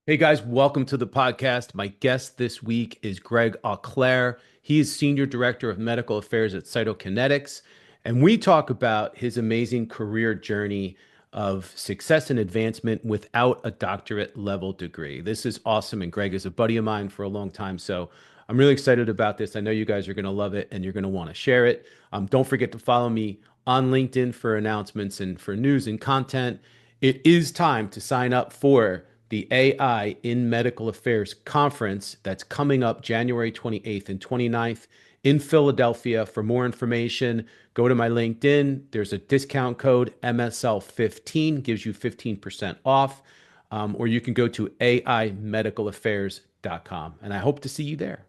Hey guys, welcome to the podcast. My guest this week is Greg Auclair. He is Senior Director of Medical Affairs at Cytokinetics, and we talk about his amazing career journey of success and advancement without a doctorate level degree. This is awesome, and Greg is a buddy of mine for a long time, so I'm really excited about this. I know you guys are going to love it, and you're going to want to share it. Don't forget to follow me on LinkedIn for announcements and for news and content. It is time to sign up for the AI in Medical Affairs conference that's coming up January 28th and 29th in Philadelphia. For more information, go to my LinkedIn. There's a discount code MSL15, gives you 15% off, or you can go to aimedicalaffairs.com. And I hope to see you there.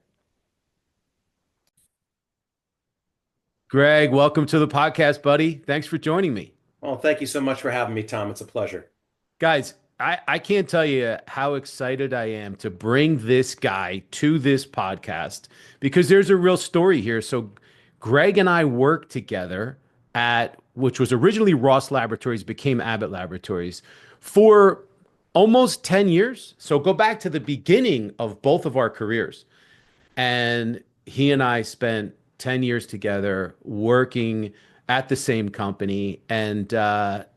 Greg, welcome to the podcast, buddy. Thanks for joining me. Well, thank you so much for having me, Tom. It's a pleasure. Guys, I can't tell you how excited I am to bring this guy to this podcast because there's a real story here. So, Greg and I worked together at which was originally Ross Laboratories, became Abbott Laboratories for almost 10 years. So, go back to the beginning of both of our careers. And he and I spent 10 years together working at the same company. And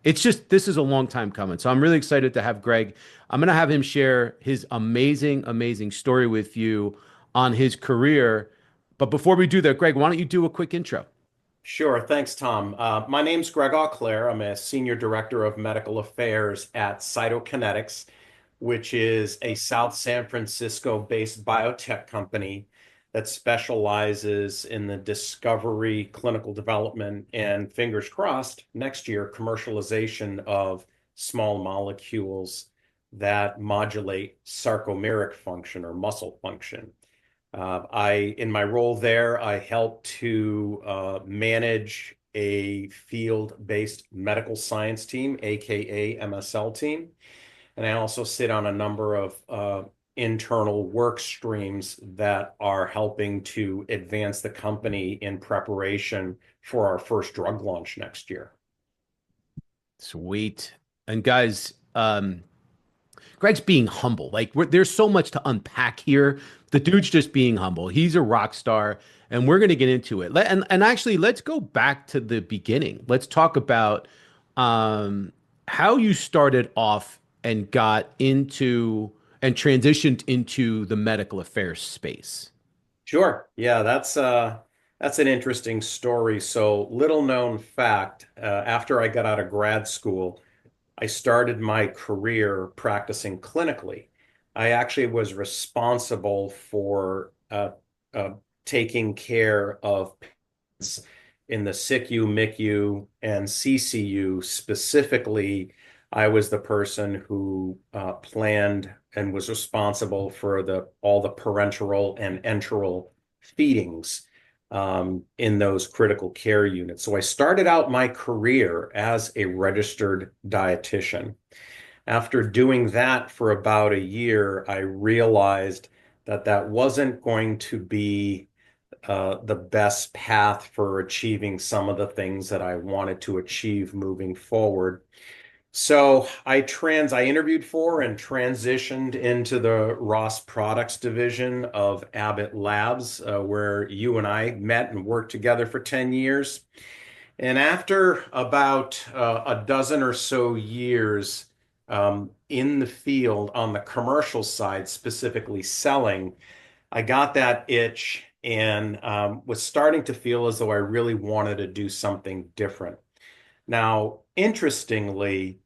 it's just, this is a long time coming. So I'm really excited to have Greg. I'm going to have him share his amazing, amazing story with you on his career. But before we do that, Greg, why don't you do a quick intro? Sure. Thanks, Tom. My name's Greg Auclair. I'm a Senior Director of Medical Affairs at Cytokinetics, which is a South San Francisco-based biotech company that specializes in the discovery, clinical development, and fingers crossed, next year, commercialization of small molecules that modulate sarcomeric function or muscle function. In my role there, I help to manage a field-based medical science team, aka MSL team, and I also sit on a number of internal work streams that are helping to advance the company in preparation for our first drug launch next year. Sweet. And guys, Greg's being humble. Like there's so much to unpack here. The dude's just being humble. He's a rock star, and we're going to get into it. And actually, let's go back to the beginning. Let's talk about how you started off and got into and transitioned into the medical affairs space. Sure. Yeah, that's an interesting story. So, little known fact, after I got out of grad school, I started my career practicing clinically. I actually was responsible for uh, taking care of patients in the SICU, MICU, and CCU. Specifically, I was the person who planned and was responsible for all the parenteral and enteral feedings in those critical care units. So I started out my career as a registered dietitian. After doing that for about a year, I realized that that wasn't going to be the best path for achieving some of the things that I wanted to achieve moving forward. So I interviewed for and transitioned into the Ross Products division of Abbott Labs, where you and I met and worked together for 10 years. And after about a dozen or so years in the field on the commercial side, specifically selling, I got that itch and was starting to feel as though I really wanted to do something different. Now, interestingly,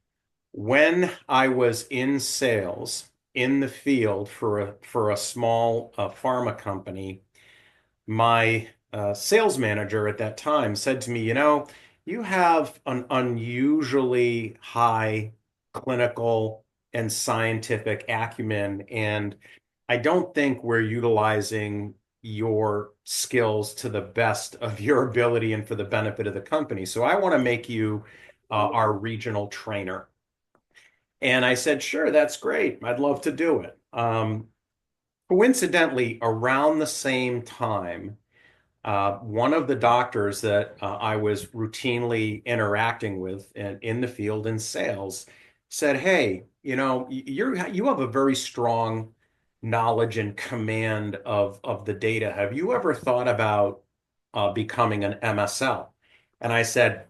when I was in sales in the field for a small pharma company, my sales manager at that time said to me, you have an unusually high clinical and scientific acumen, and I don't think we're utilizing your skills to the best of your ability and for the benefit of the company. So I want to make you our regional trainer. And I said, sure, that's great. I'd love to do it. Coincidentally, around the same time, one of the doctors that I was routinely interacting with in the field in sales said, "Hey, you have a very strong knowledge and command of the data. Have you ever thought about becoming an MSL?" And I said,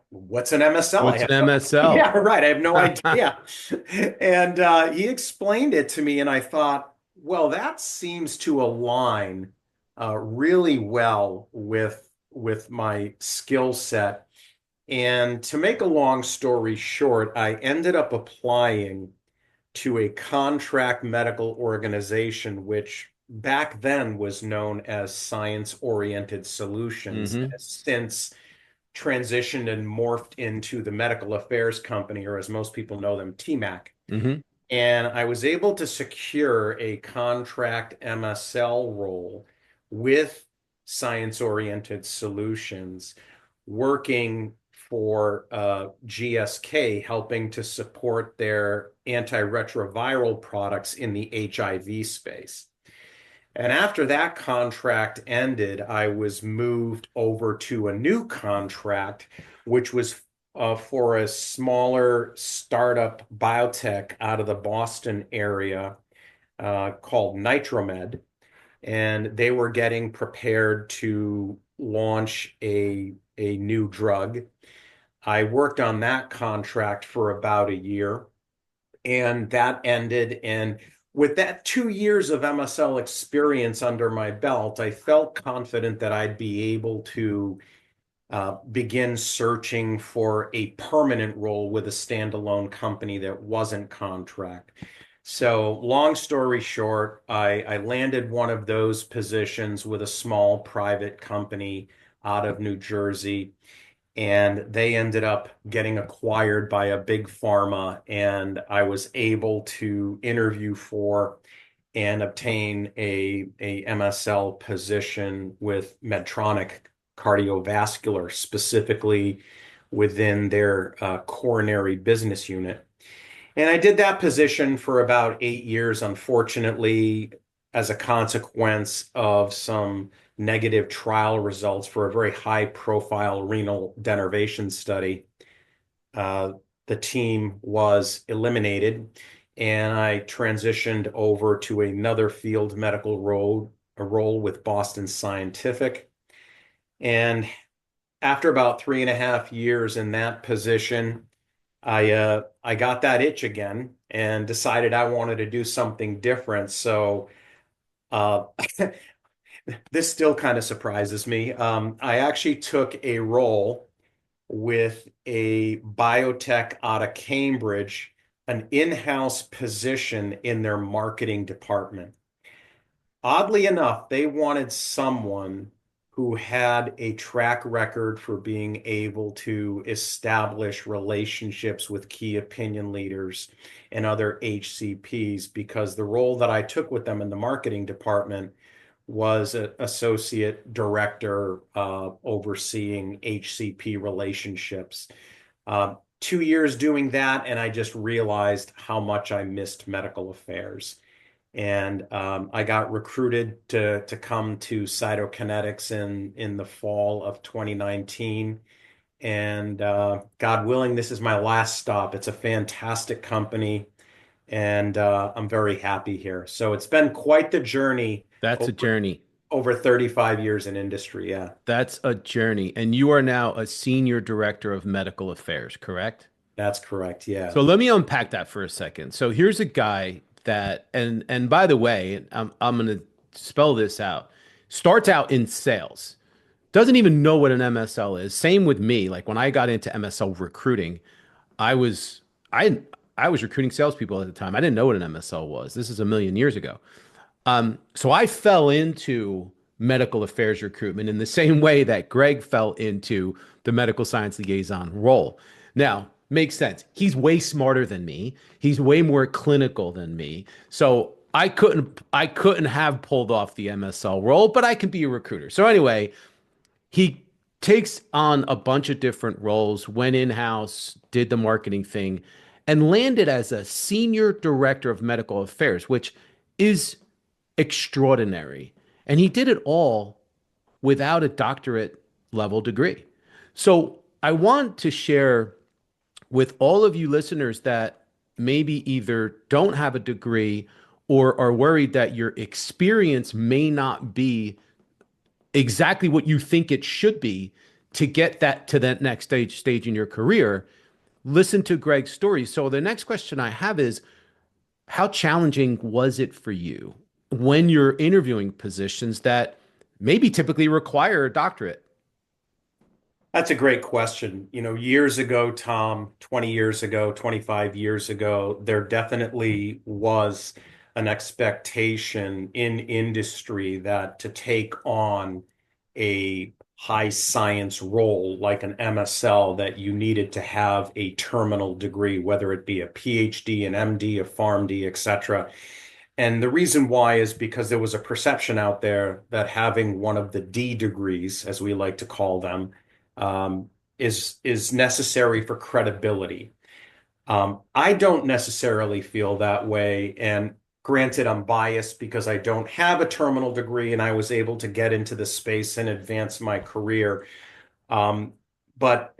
"What's an MSL? I What's have an no, MSL? yeah, right. I have no idea." And he explained it to me, and I thought, well, that seems to align really well with my skill set. And to make a long story short, I ended up applying to a contract medical organization, which back then was known as Science Oriented Solutions, and Hmm. has since transitioned and morphed into the Medical Affairs Company, or as most people know them, TMAC. Hmm. And I was able to secure a contract MSL role with Science Oriented Solutions, working for GSK, helping to support their antiretroviral products in the HIV space. And after that contract ended, I was moved over to a new contract, which was for a smaller startup biotech out of the Boston area called Nitromed. And they were getting prepared to launch a new drug. I worked on that contract for about a year, and that ended. And with that 2 years of MSL experience under my belt, I felt confident that I'd be able to begin searching for a permanent role with a standalone company that wasn't contract. So, long story short, I landed one of those positions with a small private company out of New Jersey, and they ended up getting acquired by a big pharma, and I was able to interview for and obtain a MSL position with Medtronic Cardiovascular, specifically within their coronary business unit. And I did that position for about 8 years, unfortunately, as a consequence of some negative trial results for a very high profile renal denervation study. Uh, the team was eliminated, and I transitioned over to another field medical role, a role with Boston Scientific. And after about 3.5 years in that position, I got that itch again and decided I wanted to do something different. So uh, this still kind of surprises me. I actually took a role with a biotech out of Cambridge, an in-house position in their marketing department. Oddly enough, they wanted someone who had a track record for being able to establish relationships with key opinion leaders and other HCPs, because the role that I took with them in the marketing department was an associate director overseeing HCP relationships. 2 years doing that, and I just realized how much I missed medical affairs. And I got recruited to come to Cytokinetics in the fall of 2019. And God willing, this is my last stop. It's a fantastic company, and I'm very happy here. So it's been quite the journey That's a over journey. over 35 years in industry. Yeah, That's a journey. And you are now a senior director of medical affairs, correct? that's correct. Yeah. So let me unpack that for a second. So here's a guy that, and by the way, I'm gonna spell this out. Starts out in sales, doesn't even know what an MSL is. Same with me. Like when I got into MSL recruiting, I was I I was recruiting salespeople at the time. I didn't know what an MSL was. This is a million years ago. So I fell into medical affairs recruitment in the same way that Greg fell into the medical science liaison role. Now, makes sense. He's way smarter than me. He's way more clinical than me. So I couldn't have pulled off the MSL role, but I can be a recruiter. So anyway, he takes on a bunch of different roles, went in-house, did the marketing thing, and landed as a senior director of medical affairs, which is extraordinary. And he did it all without a doctorate level degree. So I want to share with all of you listeners that maybe either don't have a degree or are worried that your experience may not be exactly what you think it should be to get that to that next stage in your career, listen to Greg's story. So the next question I have is, how challenging was it for you when you're interviewing positions that maybe typically require a doctorate? That's a great question. Years ago, Tom, 20 years ago, 25 years ago, there definitely was an expectation in industry that to take on a high science role like an MSL, that you needed to have a terminal degree, whether it be a PhD, an MD, a PharmD, etc. And the reason why is because there was a perception out there that having one of the D degrees, as we like to call them, um, is necessary for credibility. I don't necessarily feel that way. And granted, I'm biased because I don't have a terminal degree and I was able to get into the space and advance my career. Um, but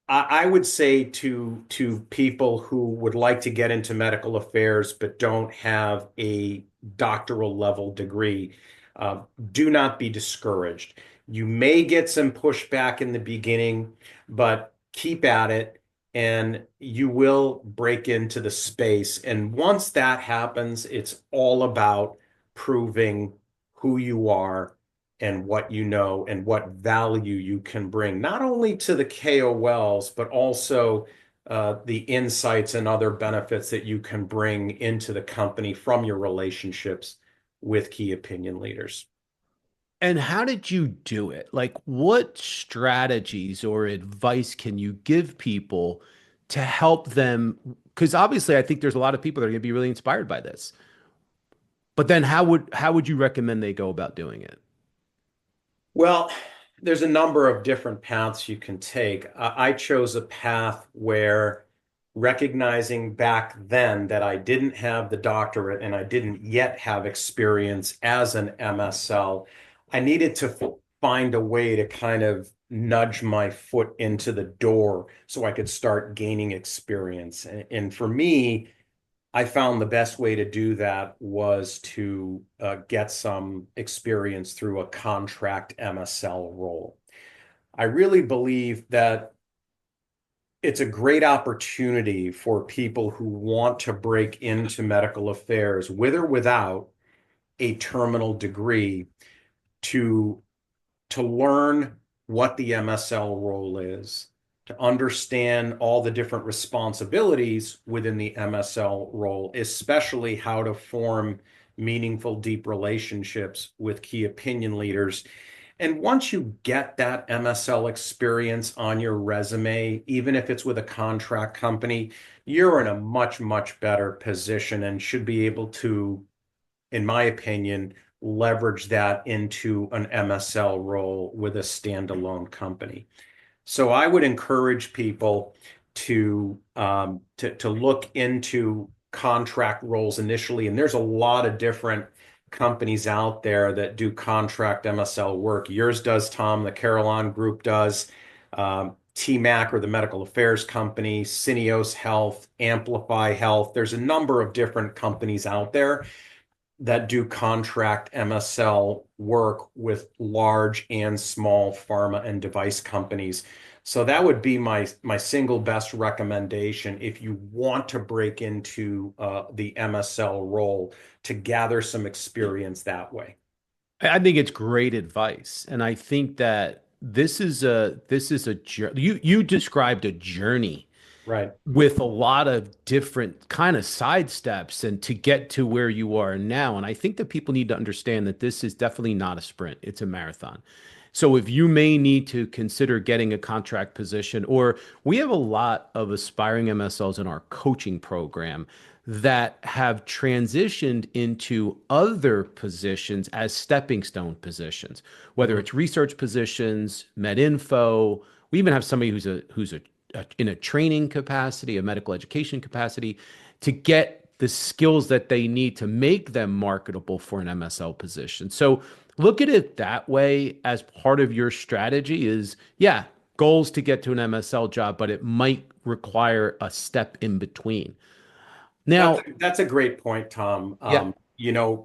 I would say to people who would like to get into medical affairs but don't have a doctoral level degree, uh, do not be discouraged. You may get some pushback in the beginning, but keep at it and you will break into the space. And once that happens, it's all about proving who you are and what you know and what value you can bring, not only to the KOLs, but also the insights and other benefits that you can bring into the company from your relationships with key opinion leaders. And how did you do it? Like, what strategies or advice can you give people to help them? Because obviously, I think there's a lot of people that are going to be really inspired by this. But then, how would you recommend they go about doing it? Well, there's a number of different paths you can take. I chose a path where recognizing back then that I didn't have the doctorate and I didn't yet have experience as an MSL, I needed to find a way to kind of nudge my foot into the door so I could start gaining experience. And for me, I found the best way to do that was to get some experience through a contract MSL role. I really believe that it's a great opportunity for people who want to break into medical affairs with or without a terminal degree to learn what the MSL role is, to understand all the different responsibilities within the MSL role, especially how to form meaningful, deep relationships with key opinion leaders. And once you get that MSL experience on your resume, even if it's with a contract company, you're in a much, much better position and should be able to, in my opinion, leverage that into an MSL role with a standalone company. So I would encourage people to look into contract roles initially, and there's a lot of different companies out there that do contract MSL work. Yours does, Tom. The Carillon Group does. TMAC, or the Medical Affairs Company, Syneos Health, Amplify Health. There's a number of different companies out there that do contract MSL work with large and small pharma and device companies. So that would be my single best recommendation if you want to break into the MSL role, to gather some experience that way. I think it's great advice, and I think that this is a you described a journey Right. with a lot of different kind of side steps and to get to where you are now. And I think that people need to understand that this is definitely not a sprint, it's a marathon. So if you may need to consider getting a contract position, or we have a lot of aspiring MSLs in our coaching program that have transitioned into other positions as stepping stone positions, whether Mhm. it's research positions, med info. We even have somebody who's in a training capacity, a medical education capacity, to get the skills that they need to make them marketable for an MSL position. So look at it that way as part of your strategy is, yeah, goals to get to an MSL job, but it might require a step in between. Now, That's a great point, Tom. yeah,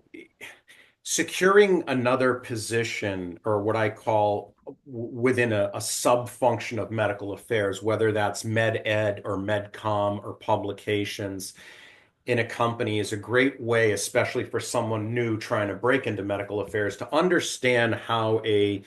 Securing another position, or what I call within a sub function of medical affairs, whether that's med ed or med com or publications in a company, is a great way, especially for someone new trying to break into medical affairs, to understand how a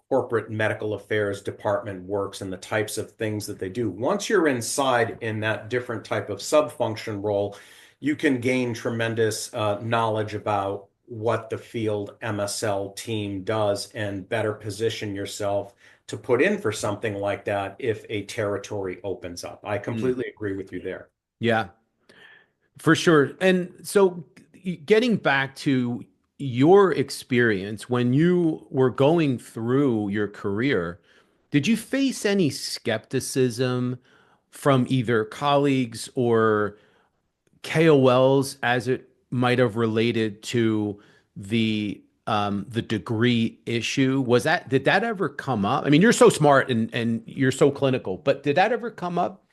corporate medical affairs department works and the types of things that they do. Once you're inside in that different type of sub-function role, you can gain tremendous knowledge about what the field MSL team does and better position yourself to put in for something like that if a territory opens up. I mm, completely agree with you there. yeah, for sure. And so, getting back to your experience when you were going through your career, did you face any skepticism from either colleagues or KOLs as it might have related to the degree issue? Did that ever come up? I mean, you're so smart and you're so clinical, but did that ever come up?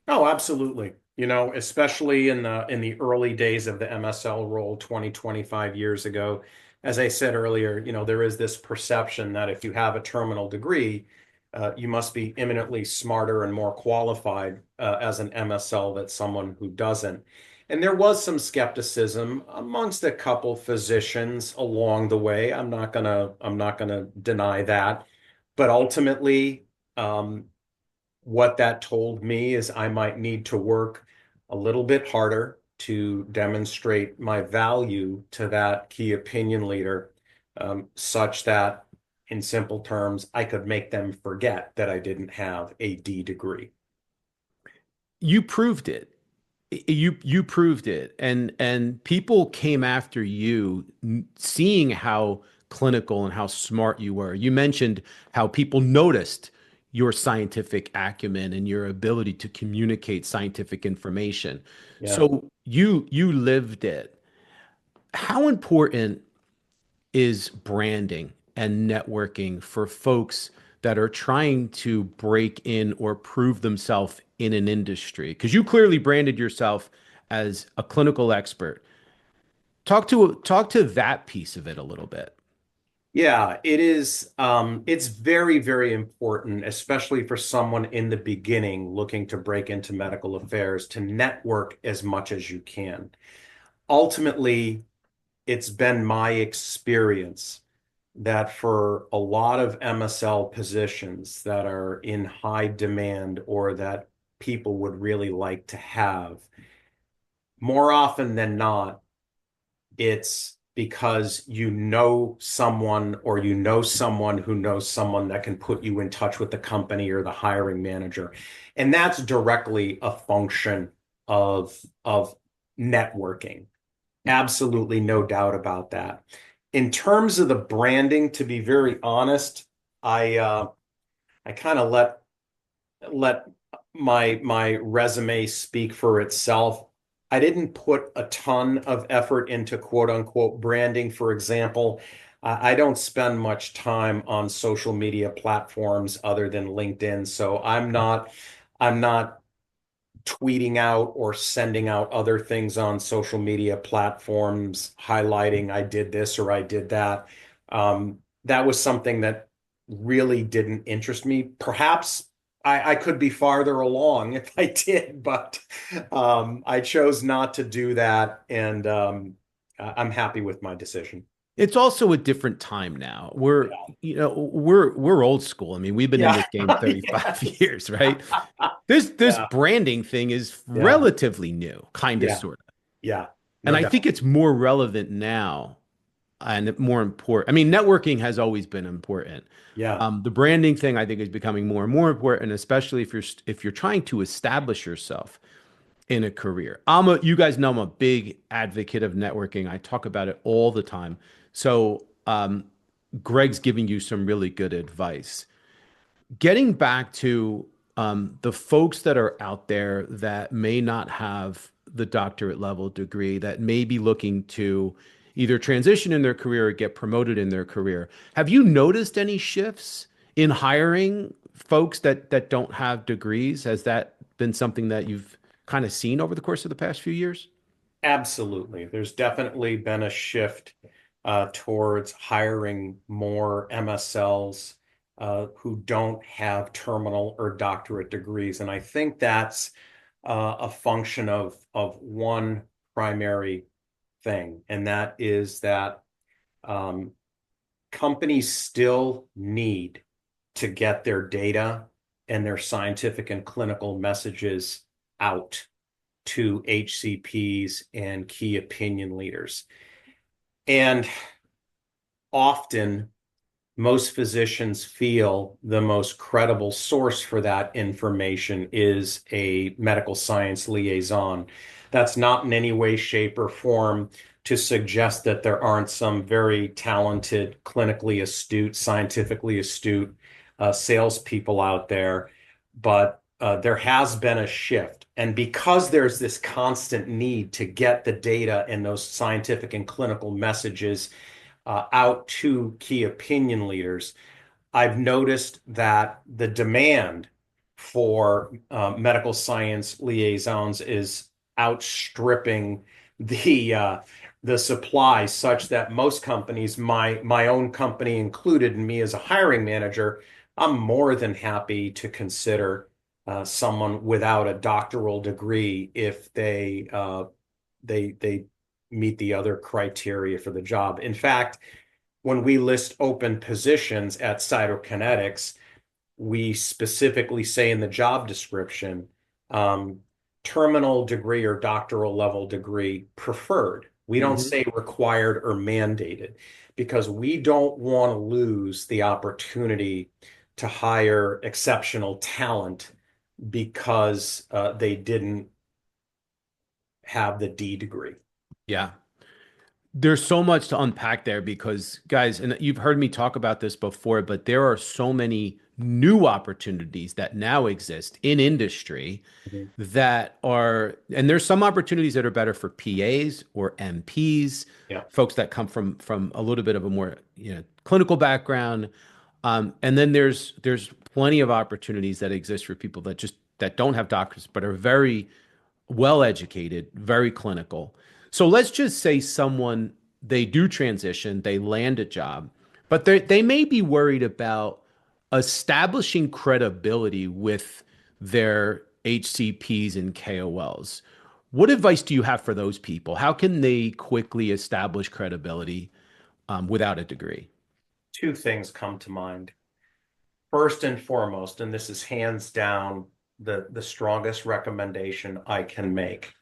Oh, absolutely. Especially in the early days of the MSL role 20, 25 years ago. As I said earlier, there is this perception that if you have a terminal degree, you must be eminently smarter and more qualified as an MSL than someone who doesn't. And there was some skepticism amongst a couple physicians along the way. I'm not gonna deny that. But ultimately, um, what that told me is I might need to work a little bit harder to demonstrate my value to that key opinion leader, such that, in simple terms, I could make them forget that I didn't have a D degree. You proved it. You proved it, and people came after you, seeing how clinical and how smart you were. You mentioned how people noticed your scientific acumen and your ability to communicate scientific information. Yeah. So you lived it. How important is branding and networking for folks that are trying to break in or prove themselves in an industry? Because you clearly branded yourself as a clinical expert. Talk to that piece of it a little bit. Yeah, it is. It's very, very important, especially for someone in the beginning looking to break into medical affairs, to network as much as you can. Ultimately, it's been my experience that for a lot of MSL positions that are in high demand or that people would really like to have, more often than not, it's because you know someone or you know someone who knows someone that can put you in touch with the company or the hiring manager. And that's directly a function of networking. Absolutely no doubt about that. In terms of the branding, to be very honest, I kind of let my resume speak for itself. I didn't put a ton of effort into quote unquote branding. For example, I don't spend much time on social media platforms other than LinkedIn, so I'm not tweeting out or sending out other things on social media platforms highlighting I did this or I did that. That was something that really didn't interest me. Perhaps I could be farther along if I did, but I chose not to do that, and I'm happy with my decision. It's also a different time now. Yeah. We're old school. I mean, we've been in Yeah. this game 35 Yes. years, right? This Yeah. branding thing is Yeah. relatively new, kind of Yeah. sort of. Yeah. And No I think doubt. it's more relevant now and more important. I mean, networking has always been important. Yeah. The branding thing I think is becoming more and more important, especially if you're trying to establish yourself in a career. You guys know I'm a big advocate of networking. I talk about it all the time. So Greg's giving you some really good advice. Getting back to the folks that are out there that may not have the doctorate level degree, that may be looking to either transition in their career or get promoted in their career. Have you noticed any shifts in hiring folks that don't have degrees? Has that been something that you've kind of seen over the course of the past few years? Absolutely. There's definitely been a shift towards hiring more MSLs who don't have terminal or doctorate degrees. And I think that's a function of one primary thing, and that is that um, companies still need to get their data and their scientific and clinical messages out to HCPs and key opinion leaders. And often, most physicians feel the most credible source for that information is a medical science liaison. That's not in any way, shape, or form to suggest that there aren't some very talented, clinically astute, scientifically astute salespeople out there, but there has been a shift. And because there's this constant need to get the data and those scientific and clinical messages out to key opinion leaders, I've noticed that the demand for medical science liaisons is outstripping the supply, such that most companies, my own company included, and me as a hiring manager, I'm more than happy to consider someone without a doctoral degree if they meet the other criteria for the job. In fact, when we list open positions at Cytokinetics, we specifically say in the job description, um, terminal degree or doctoral level degree preferred. We don't Hmm. say required or mandated because we don't want to lose the opportunity to hire exceptional talent because they didn't have the D degree. Yeah. There's so much to unpack there because, guys, and you've heard me talk about this before, but there are so many new opportunities that now exist in industry Mhm. that are, and there's some opportunities that are better for PAs or MPs, Yeah. folks that come from a little bit of a more, clinical background. And then there's plenty of opportunities that exist for people that don't have doctors but are very well educated, very clinical. So let's just say someone they do transition, they land a job, but they may be worried about establishing credibility with their HCPs and KOLs. What advice do you have for those people? How can they quickly establish credibility without a degree? Two things come to mind. First and foremost, and this is hands down the strongest recommendation I can make,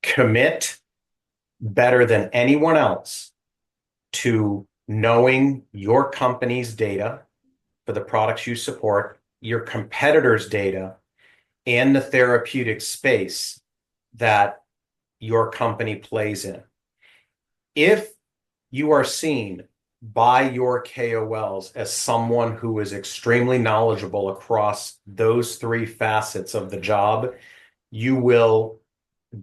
commit better than anyone else to knowing your company's data for the products you support, your competitors' data, and the therapeutic space that your company plays in. If you are seen by your KOLs as someone who is extremely knowledgeable across those three facets of the job, you will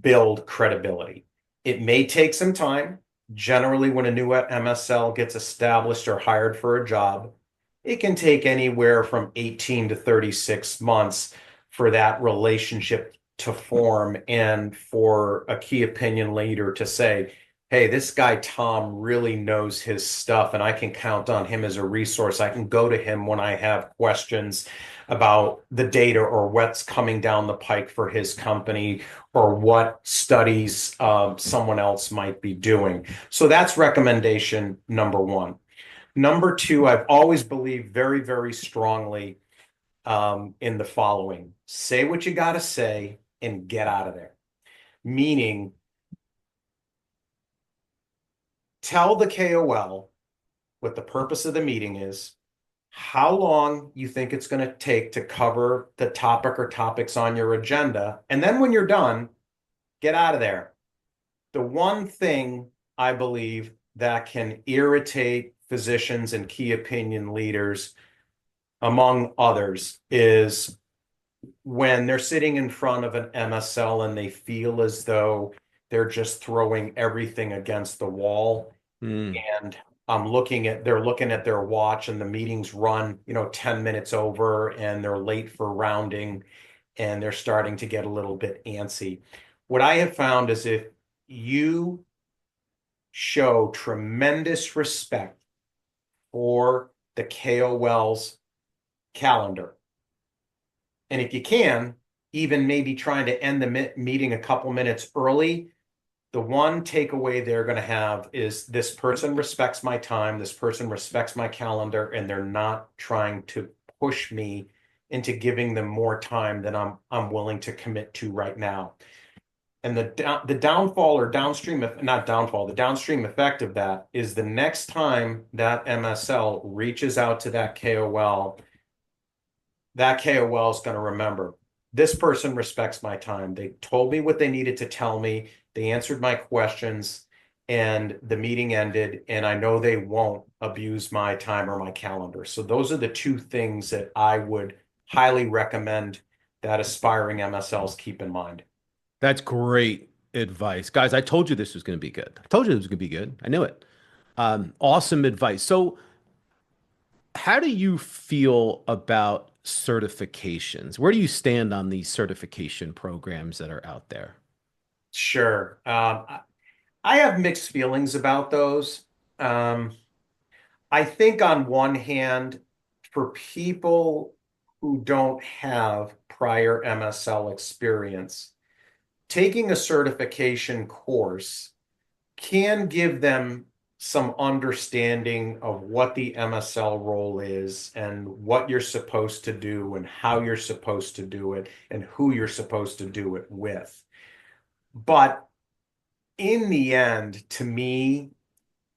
build credibility. It may take some time. Generally, when a new MSL gets established or hired for a job, it can take anywhere from 18 to 36 months for that relationship to form and for a key opinion leader to say, hey, this guy Tom really knows his stuff and I can count on him as a resource. I can go to him when I have questions about the data or what's coming down the pike for his company or what studies someone else might be doing. So that's recommendation number one. Number two, I've always believed very, very strongly in the following: say what you got to say and get out of there. Meaning, tell the KOL what the purpose of the meeting is, how long you think it's going to take to cover the topic or topics on your agenda. And then when you're done, get out of there. The one thing I believe that can irritate physicians and key opinion leaders, among others, is when they're sitting in front of an MSL and they feel as though they're just throwing everything against the wall Mm, and they're looking at their watch and the meetings run, 10 minutes over and they're late for rounding and they're starting to get a little bit antsy. What I have found is if you show tremendous respect for the KOL's calendar, and if you can, even maybe trying to end the meeting a couple minutes early, the one takeaway they're going to have is this person respects my time, this person respects my calendar, and they're not trying to push me into giving them more time than I'm willing to commit to right now. And the downfall or downstream, not downfall, the downstream effect of that is the next time that MSL reaches out to that KOL is going to remember this person respects my time. They told me what they needed to tell me. They answered my questions and the meeting ended. And I know they won't abuse my time or my calendar. So those are the two things that I would highly recommend that aspiring MSLs keep in mind. That's great advice. Guys, I told you this was going to be good. I told you it was going to be good. I knew it. Awesome advice. So, how do you feel about certifications? Where do you stand on these certification programs that are out there? Sure. I have mixed feelings about those. Um, I think on one hand, for people who don't have prior MSL experience, taking a certification course can give them some understanding of what the MSL role is and what you're supposed to do and how you're supposed to do it and who you're supposed to do it with. But in the end, to me,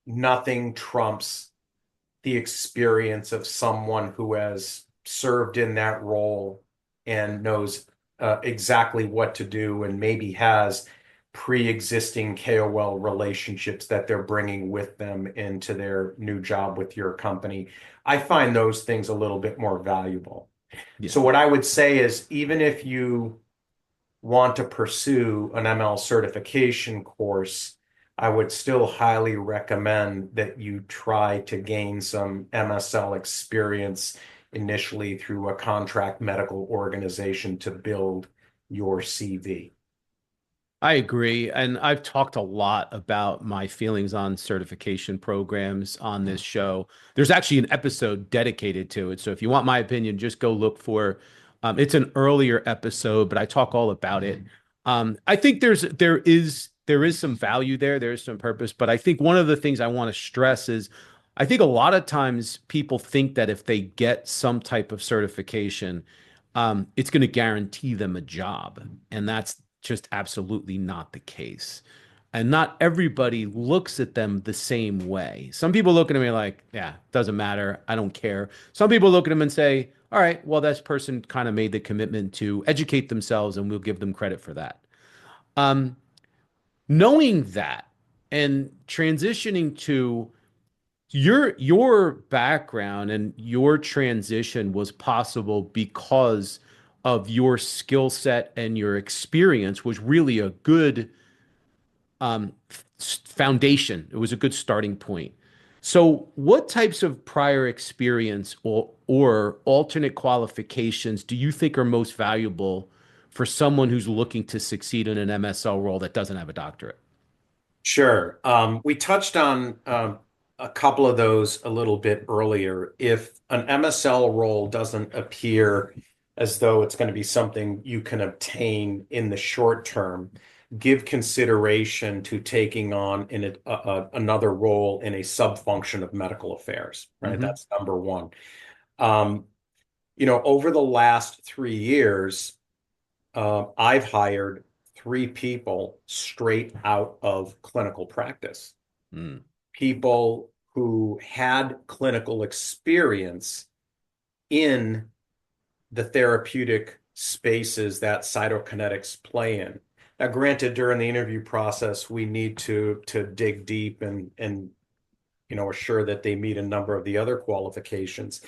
nothing trumps the experience of someone who has served in that role and knows exactly what to do and maybe has pre-existing KOL relationships that they're bringing with them into their new job with your company. I find those things a little bit more valuable. Yeah. So what I would say is even if you want to pursue an ML certification course, I would still highly recommend that you try to gain some MSL experience initially through a contract medical organization to build your CV. I agree. And I've talked a lot about my feelings on certification programs on this show. There's actually an episode dedicated to it. So if you want my opinion, just go look for it's an earlier episode, but I talk all about it. I think there is some value there. There's some purpose, but I think one of the things I want to stress is I think a lot of times people think that if they get some type of certification, it's going to guarantee them a job. And that's just absolutely not the case. And not everybody looks at them the same way. Some people look at them and like, yeah, doesn't matter. I don't care. Some people look at them and say, all right, well, this person kind of made the commitment to educate themselves and we'll give them credit for that. Um, Knowing that and transitioning to your background and your transition was possible because of your skill set and your experience was really a good foundation. It was a good starting point. So, what types of prior experience or alternate qualifications do you think are most valuable for someone who's looking to succeed in an MSL role that doesn't have a doctorate? Sure. We touched on a couple of those a little bit earlier. If an MSL role doesn't appear as though it's going to be something you can obtain in the short term, give consideration to taking on another role in a sub-function of medical affairs, right? Hmm. That's number one. Um, over the last 3 years, I've hired three people straight out of clinical practice, Mm. people who had clinical experience in the therapeutic spaces that cytokinetics play in. Now, granted, during the interview process, we need to dig deep and assure that they meet a number of the other qualifications.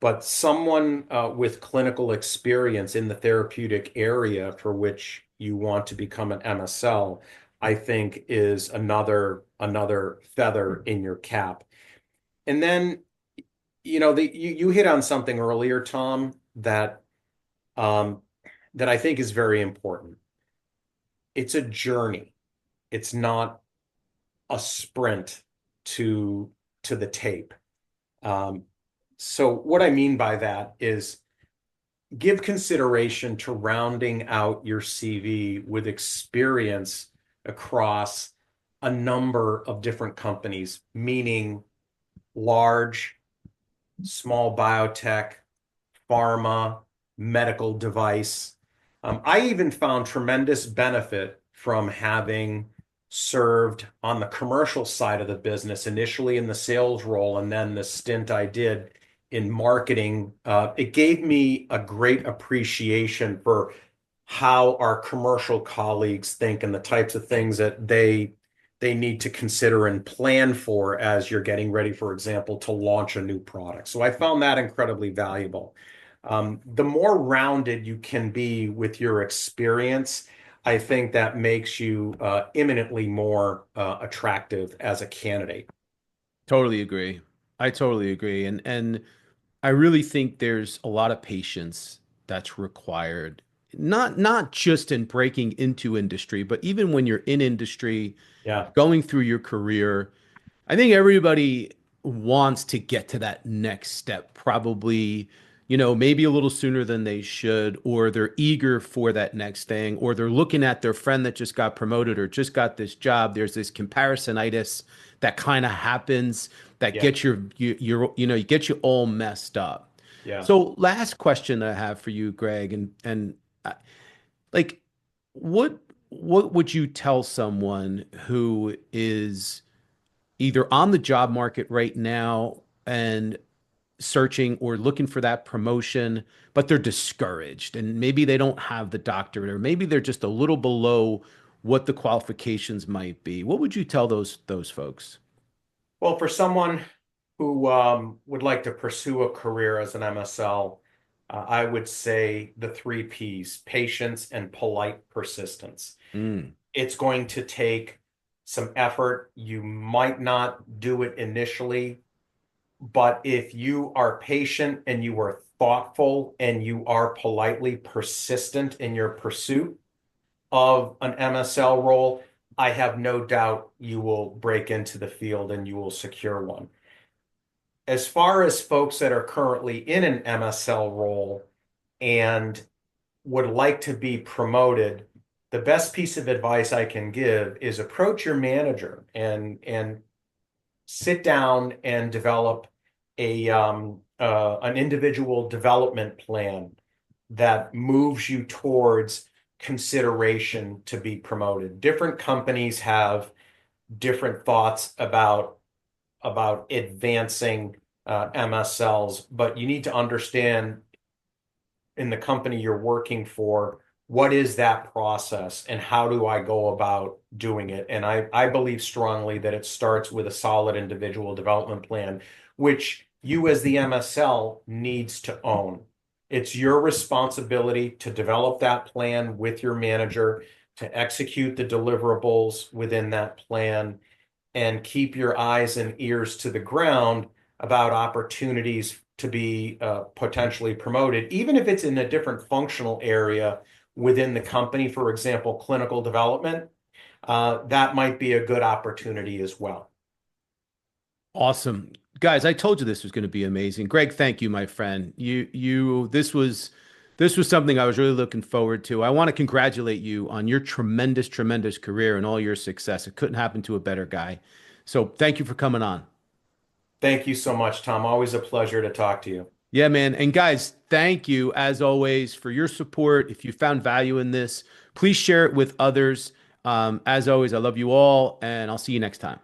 But someone with clinical experience in the therapeutic area for which you want to become an MSL, I think is another feather in your cap. And then, you hit on something earlier, Tom, um, that I think is very important. It's a journey. It's not a sprint to to the tape. Um, so what I mean by that is give consideration to rounding out your CV with experience across a number of different companies, meaning large, small biotech, pharma, medical device. I even found tremendous benefit from having served on the commercial side of the business, initially in the sales role, and then the stint I did in marketing. It gave me a great appreciation for how our commercial colleagues think and the types of things that they need to consider and plan for as you're getting ready, for example, to launch a new product. So I found that incredibly valuable. The more rounded you can be with your experience, I think that makes you imminently more attractive as a candidate. Totally agree. I totally agree. And I really think there's a lot of patience that's required. Not just in breaking into industry, but even when you're in industry, Yeah, going through your career, I think everybody wants to get to that next step, probably, maybe a little sooner than they should, or they're eager for that next thing, or they're looking at their friend that just got promoted or just got this job. There's this comparisonitis that kind of happens that yeah, gets you get you all messed up. yeah. So last question I have for you, Greg, and uh, like, what what would you tell someone who is either on the job market right now and searching or looking for that promotion, but they're discouraged and maybe they don't have the doctorate or maybe they're just a little below what the qualifications might be? What would you tell those folks? Well, for someone who would like to pursue a career as an MSL, I would say the three P's: patience and polite persistence. Mm, It's going to take some effort. You might not do it initially, but if you are patient and you are thoughtful and you are politely persistent in your pursuit of an MSL role, I have no doubt you will break into the field and you will secure one. As far as folks that are currently in an MSL role and would like to be promoted, the best piece of advice I can give is approach your manager and sit down and develop an individual development plan that moves you towards consideration to be promoted. Different companies have different thoughts about advancing MSLs, but you need to understand in the company you're working for, what is that process and how do I go about doing it? And I believe strongly that it starts with a solid individual development plan, which you as the MSL needs to own. It's your responsibility to develop that plan with your manager, to execute the deliverables within that plan, and keep your eyes and ears to the ground about opportunities to be potentially promoted, even if it's in a different functional area within the company, for example, clinical development, that might be a good opportunity as well. awesome. Guys, I told you this was going to be amazing. Greg, thank you, my friend. This was something I was really looking forward to. I want to congratulate you on your tremendous, tremendous career and all your success. It couldn't happen to a better guy. So thank you for coming on. Thank you so much, Tom. Always a pleasure to talk to you. Yeah, man. And guys, thank you as always for your support. If you found value in this, please share it with others. As always, I love you all, and I'll see you next time.